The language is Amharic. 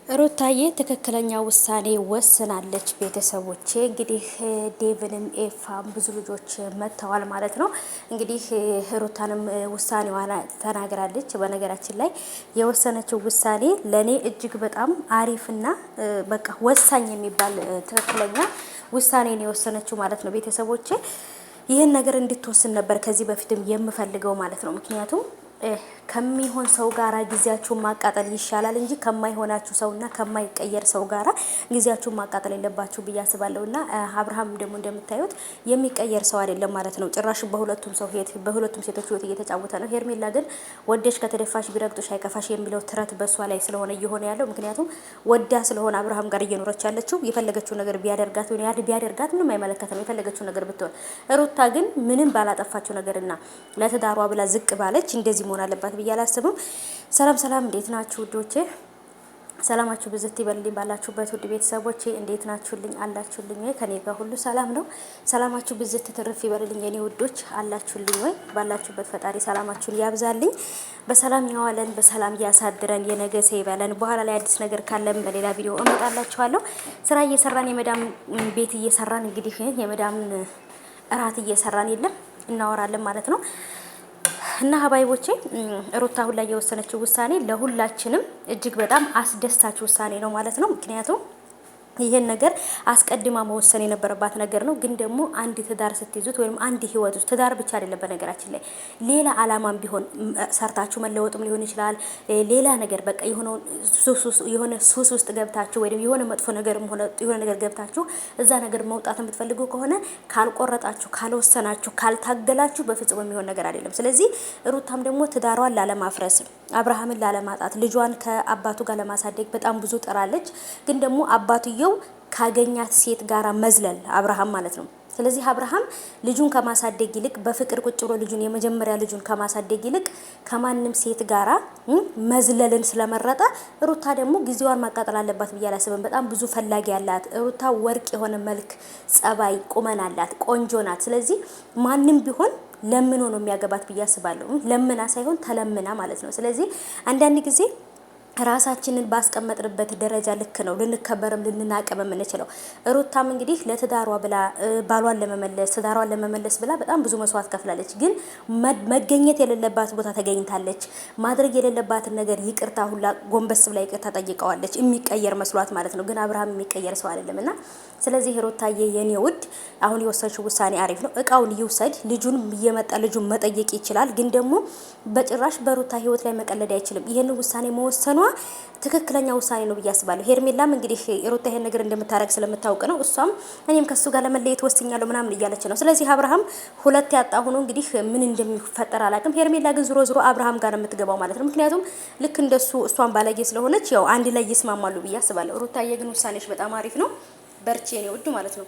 ሩታዬ ትክክለኛ ውሳኔ ወስናለች። ቤተሰቦቼ እንግዲህ ዴቭንም ኤፋም ብዙ ልጆች መጥተዋል ማለት ነው። እንግዲህ ሩታንም ውሳኔዋን ተናግራለች። በነገራችን ላይ የወሰነችው ውሳኔ ለእኔ እጅግ በጣም አሪፍና በቃ ወሳኝ የሚባል ትክክለኛ ውሳኔን የወሰነችው ማለት ነው። ቤተሰቦቼ ይህን ነገር እንድትወስን ነበር ከዚህ በፊትም የምፈልገው ማለት ነው። ምክንያቱም ከሚሆን ሰው ጋራ ጊዜያችሁን ማቃጠል ይሻላል እንጂ ከማይሆናችሁ ሰውና ከማይቀየር ሰው ጋራ ጊዜያችሁን ማቃጠል የለባችሁ ብዬ አስባለሁና አብርሃም ደግሞ እንደምታዩት የሚቀየር ሰው አይደለም ማለት ነው። ጭራሽ በሁለቱም ሴቶች ህይወት እየተጫወተ ነው። ሄርሜላ ግን ወደሽ ከተደፋሽ ቢረግጦሽ አይከፋሽ የሚለው ትረት በሷ ላይ ስለሆነ እየሆነ ያለው ምክንያቱም ወዳ ስለሆነ አብርሃም ጋር እየኖረች ያለችው የፈለገችው ነገር ቢያደርጋት ምንም አይመለከትም። የፈለገችው ነገር ብትሆን ሩታ ግን ምንም ባላጠፋችው ነገርና ለትዳሯ ብላ ዝቅ ባለች እንደዚህ መሆን አለባት ብዬ አላስብም። ሰላም ሰላም፣ እንዴት ናችሁ ውዶቼ? ሰላማችሁ ብዝት ይበልልኝ ባላችሁበት ውድ ቤተሰቦቼ፣ እንዴት ናችሁልኝ? አላችሁልኝ ወይ? ከኔ ጋር ሁሉ ሰላም ነው። ሰላማችሁ ብዝት ትርፍ ይበልልኝ የኔ ውዶች፣ አላችሁልኝ ወይ? ባላችሁበት ፈጣሪ ሰላማችሁን ያብዛልኝ፣ በሰላም ያዋለን፣ በሰላም ያሳድረን፣ የነገ ሰው ይበለን። በኋላ ላይ አዲስ ነገር ካለም በሌላ ቪዲዮ እመጣላችኋለሁ። ስራ እየሰራን የመዳም ቤት እየሰራን እንግዲህ የመዳም እራት እየሰራን የለም እናወራለን ማለት ነው። እና ሀባይቦቼ ሩታ አሁን ላይ የወሰነችው ውሳኔ ለሁላችንም እጅግ በጣም አስደሳች ውሳኔ ነው ማለት ነው። ምክንያቱም ይሄን ነገር አስቀድማ መወሰን የነበረባት ነገር ነው። ግን ደግሞ አንድ ትዳር ስትይዙት ወይም አንድ ህይወት ውስጥ ትዳር ብቻ አይደለም፣ በነገራችን ላይ ሌላ አላማም ቢሆን ሰርታችሁ መለወጥም ሊሆን ይችላል። ሌላ ነገር በቃ የሆነ ሱስ ውስጥ ገብታችሁ ወይም የሆነ መጥፎ ነገርም ሆነ የሆነ ነገር ገብታችሁ እዛ ነገር መውጣት የምትፈልጉ ከሆነ ካልቆረጣችሁ፣ ካልወሰናችሁ፣ ካልታገላችሁ በፍጹም የሚሆን ነገር አይደለም። ስለዚህ ሩታም ደግሞ ትዳሯን ላለማፍረስ፣ አብርሃምን ላለማጣት፣ ልጇን ከአባቱ ጋር ለማሳደግ በጣም ብዙ ጥራለች። ግን ደግሞ አባትየው ካገኛት ሴት ጋራ መዝለል አብርሃም ማለት ነው። ስለዚህ አብርሃም ልጁን ከማሳደግ ይልቅ በፍቅር ቁጭ ብሎ የመጀመሪያ ልጁን ከማሳደግ ይልቅ ከማንም ሴት ጋራ መዝለልን ስለመረጠ ሩታ ደግሞ ጊዜዋን ማቃጠል አለባት ብዬ አላስብም። በጣም ብዙ ፈላጊ ያላት ሩታ ወርቅ የሆነ መልክ፣ ጸባይ፣ ቁመና አላት፣ ቆንጆ ናት። ስለዚህ ማንም ቢሆን ለምኖ ነው የሚያገባት ብዬ አስባለሁ። ለምና ሳይሆን ተለምና ማለት ነው። ስለዚህ አንዳንድ ጊዜ ራሳችንን ባስቀመጥንበት ደረጃ ልክ ነው ልንከበርም ልንናቀም የምንችለው። ሩታም እንግዲህ ለትዳሯ ብላ ባሏን ትዳሯን ለመመለስ ብላ በጣም ብዙ መስዋዕት ከፍላለች። ግን መገኘት የሌለባት ቦታ ተገኝታለች። ማድረግ የሌለባትን ነገር ይቅርታ ሁላ ጎንበስ ብላ ይቅርታ ጠይቀዋለች። የሚቀየር መስሏት ማለት ነው። ግን አብርሃም የሚቀየር ሰው አይደለምና ስለዚህ ሩታዬ የኔ ውድ አሁን የወሰንሽው ውሳኔ አሪፍ ነው። እቃውን ይውሰድ። ልጁን እየመጣ ልጁን መጠየቅ ይችላል። ግን ደግሞ በጭራሽ በሩታ ህይወት ላይ መቀለድ አይችልም። ይሄን ውሳኔ መወሰኗ ትክክለኛ ውሳኔ ነው ብዬ አስባለሁ። ሄርሜላም እንግዲህ ሩታ ይሄን ነገር እንደምታረግ ስለምታውቅ ነው እሷም እኔም ከሱ ጋር ለመለየት ወስኛለሁ ምናምን እያለች ነው። ስለዚህ አብርሃም ሁለት ያጣ ሆኖ እንግዲህ ምን እንደሚፈጠር አላውቅም። ሄርሜላ ግን ዞሮ አብርሃም ጋር ነው የምትገባው ማለት ነው። ምክንያቱም ልክ እንደሱ እሷን ባለጌ ስለሆነች ያው አንድ ላይ ይስማማሉ ብዬ አስባለሁ። ሩታዬ ግን ውሳኔሽ በጣም አሪፍ ነው። በርቺ የኔ ውድ ማለት ነው።